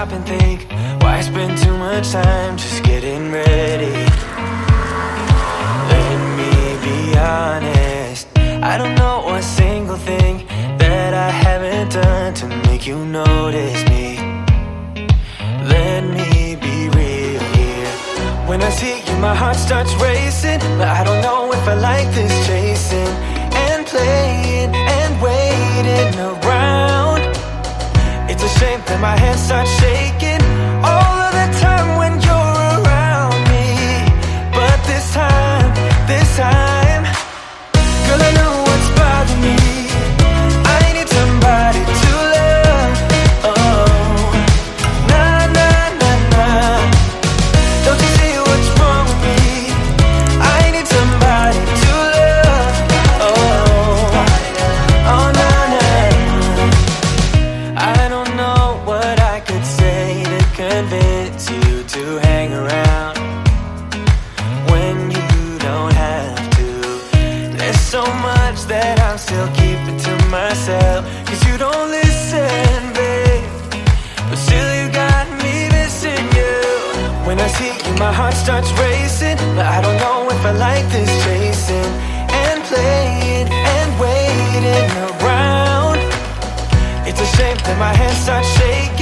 stop and think, why spend too much time just getting ready? Let me be honest, I don't know a single thing that I haven't done to make you notice me. Let me be real here. When I see you, my heart starts racing, but I don't know if I like this chasing and playing and waiting around. It's a shame that my hands start shaking all of the time when you're around me. But this time, girl, I know what's bothering me. I need somebody to love. Oh, nah, nah, nah, nah. Don't you see what's wrong with me? I need somebody to love. Oh, oh, nah, nah. I don't know what I could say to convince you to hang around when you don't have to. There's so much that I'm still keeping to myself, 'cause you don't listen, babe. But still you got me missing you. When I see you, my heart starts racing, but I don't know if I like this chasing and playing and waiting around. It's a shame that my hands start shaking